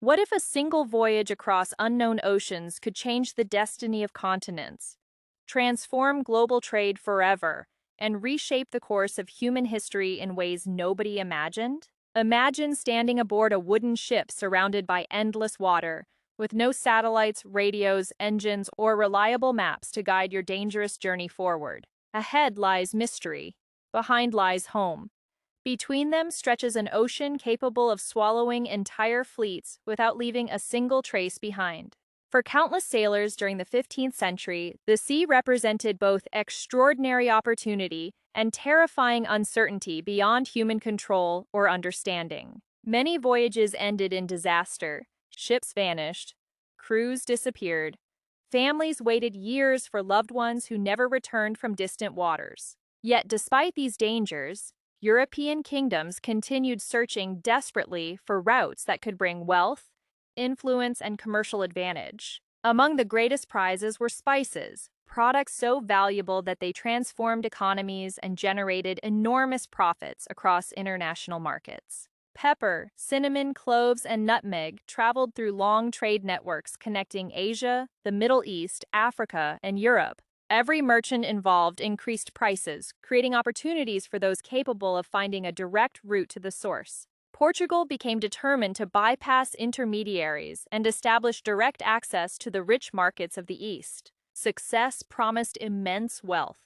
What if a single voyage across unknown oceans could change the destiny of continents, transform global trade forever, and reshape the course of human history in ways nobody imagined? Imagine standing aboard a wooden ship surrounded by endless water, with no satellites, radios, engines, or reliable maps to guide your dangerous journey forward. Ahead lies mystery. Behind lies home. Between them stretches an ocean capable of swallowing entire fleets without leaving a single trace behind. For countless sailors during the 15th century, the sea represented both extraordinary opportunity and terrifying uncertainty beyond human control or understanding. Many voyages ended in disaster, ships vanished, crews disappeared, families waited years for loved ones who never returned from distant waters. Yet despite these dangers, European kingdoms continued searching desperately for routes that could bring wealth, influence, and commercial advantage. Among the greatest prizes were spices, products so valuable that they transformed economies and generated enormous profits across international markets. Pepper, cinnamon, cloves, and nutmeg traveled through long trade networks connecting Asia, the Middle East, Africa, and Europe. Every merchant involved increased prices, creating opportunities for those capable of finding a direct route to the source. Portugal became determined to bypass intermediaries and establish direct access to the rich markets of the East. Success promised immense wealth.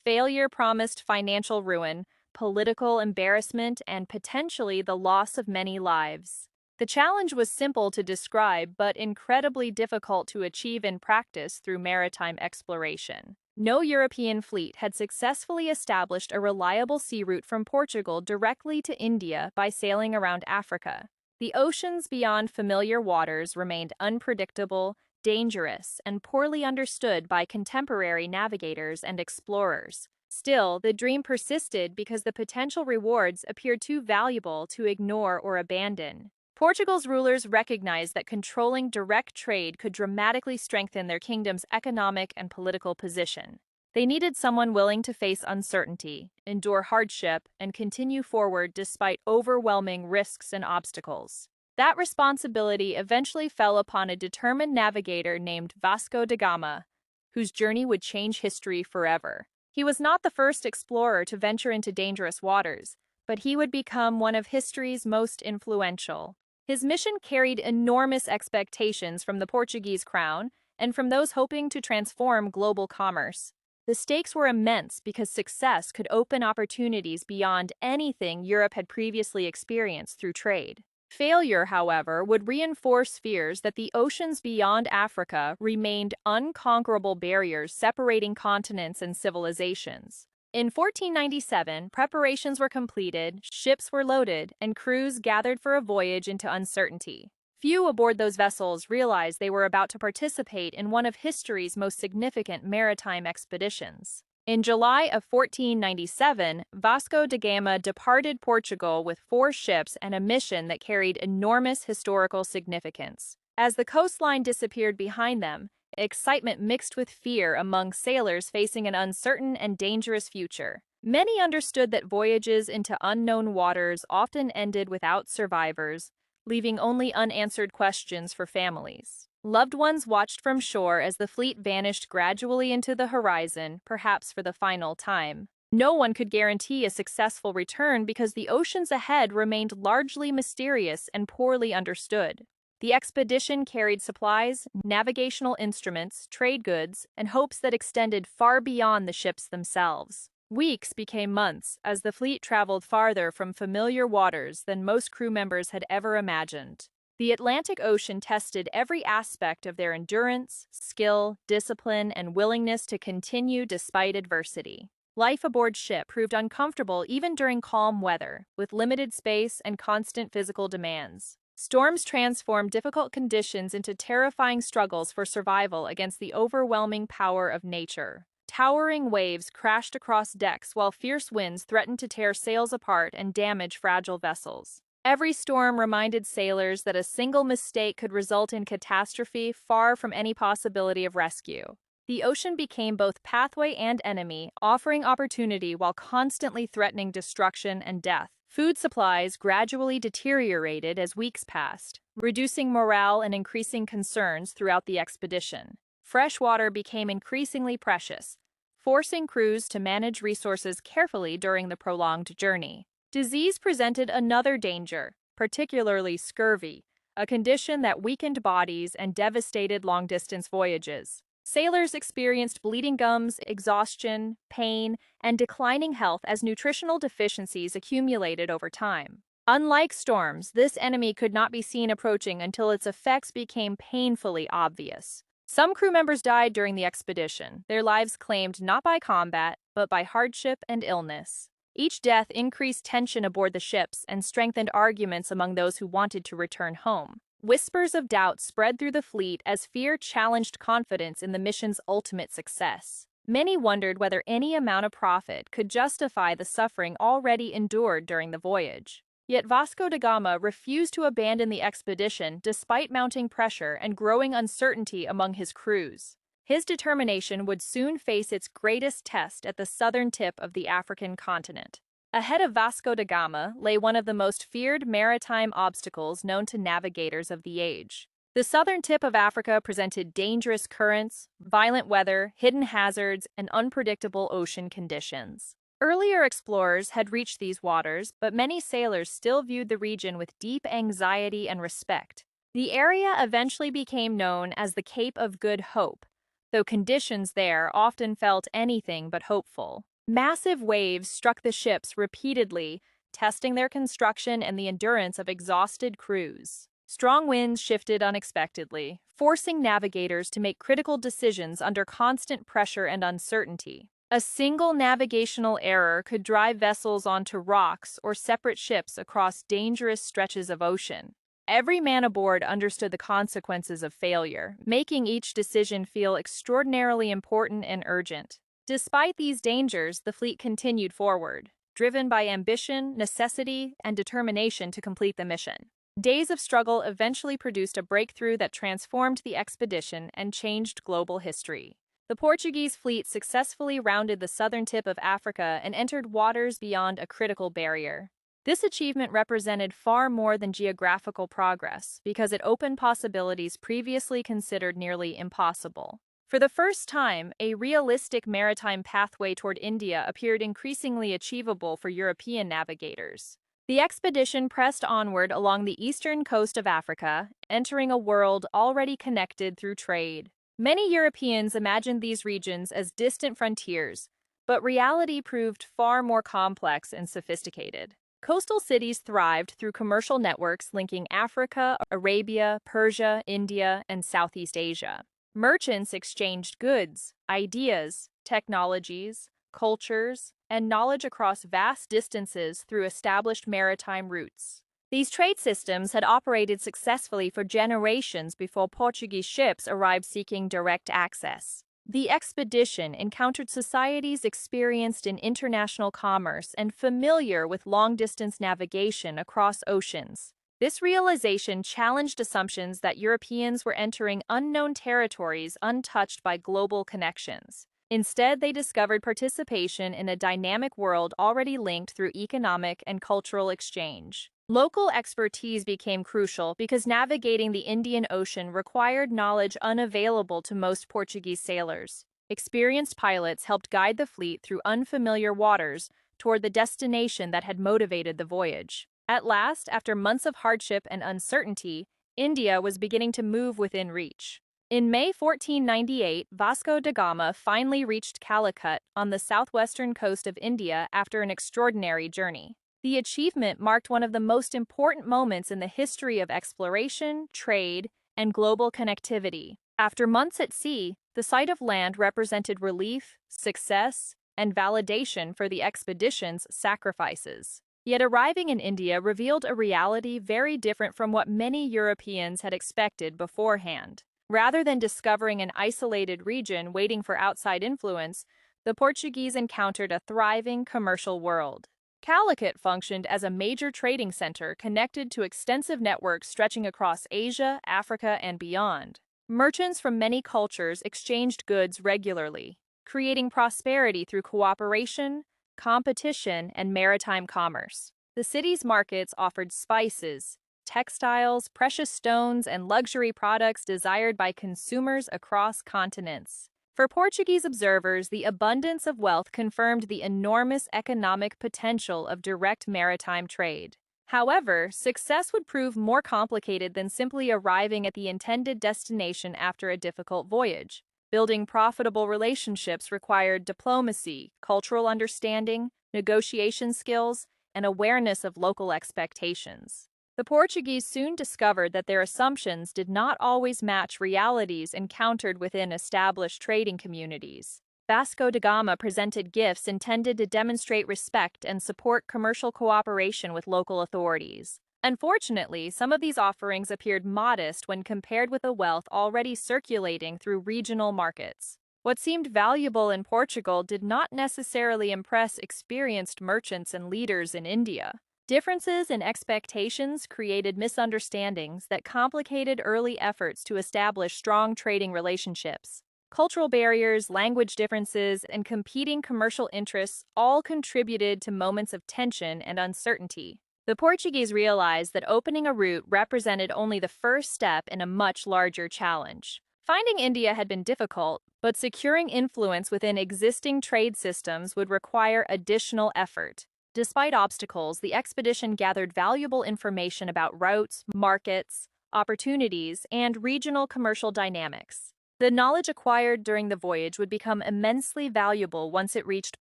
Failure promised financial ruin, political embarrassment, and potentially the loss of many lives. The challenge was simple to describe but incredibly difficult to achieve in practice through maritime exploration. No European fleet had successfully established a reliable sea route from Portugal directly to India by sailing around Africa. The oceans beyond familiar waters remained unpredictable, dangerous, and poorly understood by contemporary navigators and explorers. Still, the dream persisted because the potential rewards appeared too valuable to ignore or abandon. Portugal's rulers recognized that controlling direct trade could dramatically strengthen their kingdom's economic and political position. They needed someone willing to face uncertainty, endure hardship, and continue forward despite overwhelming risks and obstacles. That responsibility eventually fell upon a determined navigator named Vasco da Gama, whose journey would change history forever. He was not the first explorer to venture into dangerous waters, but he would become one of history's most influential. His mission carried enormous expectations from the Portuguese crown and from those hoping to transform global commerce. The stakes were immense because success could open opportunities beyond anything Europe had previously experienced through trade. Failure, however, would reinforce fears that the oceans beyond Africa remained unconquerable barriers separating continents and civilizations. In 1497, preparations were completed, ships were loaded, and crews gathered for a voyage into uncertainty. Few aboard those vessels realized they were about to participate in one of history's most significant maritime expeditions. In July of 1497, Vasco da Gama departed Portugal with 4 ships and a mission that carried enormous historical significance. As the coastline disappeared behind them, excitement mixed with fear among sailors facing an uncertain and dangerous future. Many understood that voyages into unknown waters often ended without survivors, leaving only unanswered questions for families. Loved ones watched from shore as the fleet vanished gradually into the horizon, perhaps for the final time. No one could guarantee a successful return because the oceans ahead remained largely mysterious and poorly understood. The expedition carried supplies, navigational instruments, trade goods, and hopes that extended far beyond the ships themselves. Weeks became months as the fleet traveled farther from familiar waters than most crew members had ever imagined. The Atlantic Ocean tested every aspect of their endurance, skill, discipline, and willingness to continue despite adversity. Life aboard ship proved uncomfortable even during calm weather, with limited space and constant physical demands. Storms transformed difficult conditions into terrifying struggles for survival against the overwhelming power of nature. Towering waves crashed across decks while fierce winds threatened to tear sails apart and damage fragile vessels. Every storm reminded sailors that a single mistake could result in catastrophe far from any possibility of rescue. The ocean became both pathway and enemy, offering opportunity while constantly threatening destruction and death. Food supplies gradually deteriorated as weeks passed, reducing morale and increasing concerns throughout the expedition. Fresh water became increasingly precious, forcing crews to manage resources carefully during the prolonged journey. Disease presented another danger, particularly scurvy, a condition that weakened bodies and devastated long-distance voyages. Sailors experienced bleeding gums, exhaustion, pain, and declining health as nutritional deficiencies accumulated over time. Unlike storms, this enemy could not be seen approaching until its effects became painfully obvious. Some crew members died during the expedition, their lives claimed not by combat, but by hardship and illness. Each death increased tension aboard the ships and strengthened arguments among those who wanted to return home. Whispers of doubt spread through the fleet as fear challenged confidence in the mission's ultimate success. Many wondered whether any amount of profit could justify the suffering already endured during the voyage. Yet Vasco da Gama refused to abandon the expedition despite mounting pressure and growing uncertainty among his crews. His determination would soon face its greatest test at the southern tip of the African continent. Ahead of Vasco da Gama lay one of the most feared maritime obstacles known to navigators of the age. The southern tip of Africa presented dangerous currents, violent weather, hidden hazards, and unpredictable ocean conditions. Earlier explorers had reached these waters, but many sailors still viewed the region with deep anxiety and respect. The area eventually became known as the Cape of Good Hope, though conditions there often felt anything but hopeful. Massive waves struck the ships repeatedly, testing their construction and the endurance of exhausted crews. Strong winds shifted unexpectedly, forcing navigators to make critical decisions under constant pressure and uncertainty. A single navigational error could drive vessels onto rocks or separate ships across dangerous stretches of ocean. Every man aboard understood the consequences of failure, making each decision feel extraordinarily important and urgent. Despite these dangers, the fleet continued forward, driven by ambition, necessity, and determination to complete the mission. Days of struggle eventually produced a breakthrough that transformed the expedition and changed global history. The Portuguese fleet successfully rounded the southern tip of Africa and entered waters beyond a critical barrier. This achievement represented far more than geographical progress because it opened possibilities previously considered nearly impossible. For the first time, a realistic maritime pathway toward India appeared increasingly achievable for European navigators. The expedition pressed onward along the eastern coast of Africa, entering a world already connected through trade. Many Europeans imagined these regions as distant frontiers, but reality proved far more complex and sophisticated. Coastal cities thrived through commercial networks linking Africa, Arabia, Persia, India, and Southeast Asia. Merchants exchanged goods, ideas, technologies, cultures, and knowledge across vast distances through established maritime routes. These trade systems had operated successfully for generations before Portuguese ships arrived seeking direct access. The expedition encountered societies experienced in international commerce and familiar with long-distance navigation across oceans. This realization challenged assumptions that Europeans were entering unknown territories untouched by global connections. Instead, they discovered participation in a dynamic world already linked through economic and cultural exchange. Local expertise became crucial because navigating the Indian Ocean required knowledge unavailable to most Portuguese sailors. Experienced pilots helped guide the fleet through unfamiliar waters toward the destination that had motivated the voyage. At last, after months of hardship and uncertainty, India was beginning to move within reach. In May 1498, Vasco da Gama finally reached Calicut on the southwestern coast of India after an extraordinary journey. The achievement marked one of the most important moments in the history of exploration, trade, and global connectivity. After months at sea, the sight of land represented relief, success, and validation for the expedition's sacrifices. Yet arriving in India revealed a reality very different from what many Europeans had expected beforehand. Rather than discovering an isolated region waiting for outside influence, the Portuguese encountered a thriving commercial world. Calicut functioned as a major trading center connected to extensive networks stretching across Asia, Africa, and beyond. Merchants from many cultures exchanged goods regularly, creating prosperity through cooperation, competition, and maritime commerce. The city's markets offered spices, textiles, precious stones, and luxury products desired by consumers across continents. For Portuguese observers, the abundance of wealth confirmed the enormous economic potential of direct maritime trade. However, success would prove more complicated than simply arriving at the intended destination after a difficult voyage. Building profitable relationships required diplomacy, cultural understanding, negotiation skills, and awareness of local expectations. The Portuguese soon discovered that their assumptions did not always match realities encountered within established trading communities. Vasco da Gama presented gifts intended to demonstrate respect and support commercial cooperation with local authorities. Unfortunately, some of these offerings appeared modest when compared with the wealth already circulating through regional markets. What seemed valuable in Portugal did not necessarily impress experienced merchants and leaders in India. Differences in expectations created misunderstandings that complicated early efforts to establish strong trading relationships. Cultural barriers, language differences, and competing commercial interests all contributed to moments of tension and uncertainty. The Portuguese realized that opening a route represented only the first step in a much larger challenge. Finding India had been difficult, but securing influence within existing trade systems would require additional effort. Despite obstacles, the expedition gathered valuable information about routes, markets, opportunities, and regional commercial dynamics. The knowledge acquired during the voyage would become immensely valuable once it reached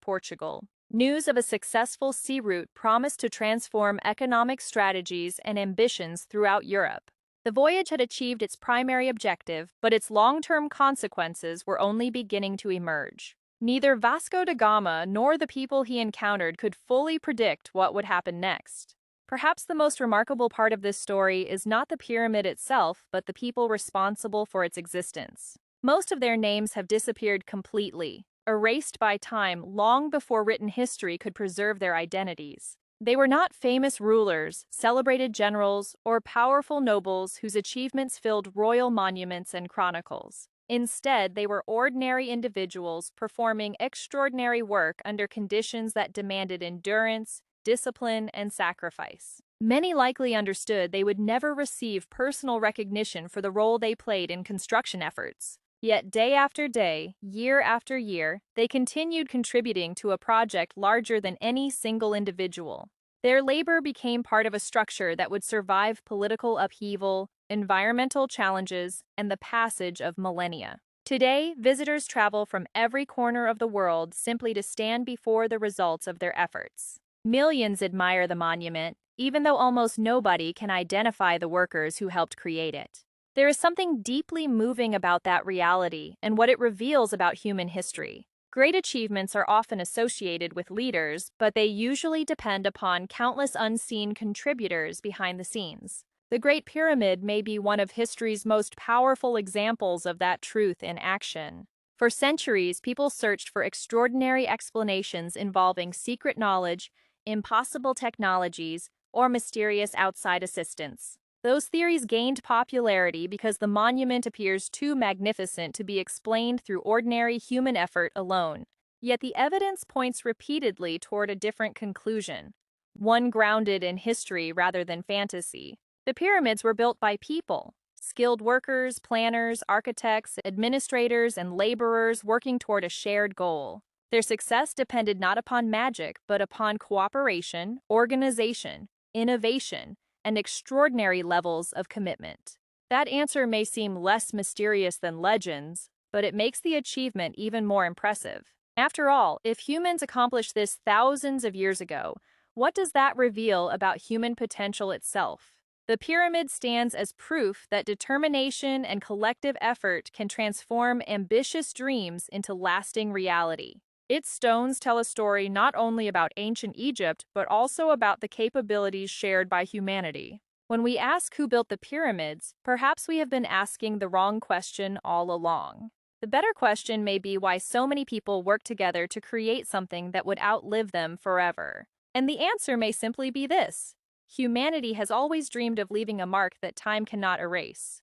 Portugal. News of a successful sea route promised to transform economic strategies and ambitions throughout Europe. The voyage had achieved its primary objective, but its long-term consequences were only beginning to emerge. Neither Vasco da Gama nor the people he encountered could fully predict what would happen next. Perhaps the most remarkable part of this story is not the pyramid itself, but the people responsible for its existence. Most of their names have disappeared completely, erased by time long before written history could preserve their identities. They were not famous rulers, celebrated generals, or powerful nobles whose achievements filled royal monuments and chronicles. Instead, they were ordinary individuals performing extraordinary work under conditions that demanded endurance, discipline, and sacrifice. Many likely understood they would never receive personal recognition for the role they played in construction efforts. Yet day after day, year after year, they continued contributing to a project larger than any single individual. Their labor became part of a structure that would survive political upheaval, environmental challenges, and the passage of millennia. Today, visitors travel from every corner of the world simply to stand before the results of their efforts. Millions admire the monument, even though almost nobody can identify the workers who helped create it. There is something deeply moving about that reality and what it reveals about human history. Great achievements are often associated with leaders, but they usually depend upon countless unseen contributors behind the scenes. The Great Pyramid may be one of history's most powerful examples of that truth in action. For centuries, people searched for extraordinary explanations involving secret knowledge, impossible technologies, or mysterious outside assistance. Those theories gained popularity because the monument appears too magnificent to be explained through ordinary human effort alone. Yet the evidence points repeatedly toward a different conclusion, one grounded in history rather than fantasy. The pyramids were built by people, skilled workers, planners, architects, administrators, and laborers working toward a shared goal. Their success depended not upon magic, but upon cooperation, organization, innovation, and extraordinary levels of commitment. That answer may seem less mysterious than legends, but it makes the achievement even more impressive. After all, if humans accomplished this thousands of years ago, what does that reveal about human potential itself? The pyramid stands as proof that determination and collective effort can transform ambitious dreams into lasting reality. Its stones tell a story not only about ancient Egypt, but also about the capabilities shared by humanity. When we ask who built the pyramids, perhaps we have been asking the wrong question all along. The better question may be why so many people work together to create something that would outlive them forever. And the answer may simply be this: humanity has always dreamed of leaving a mark that time cannot erase.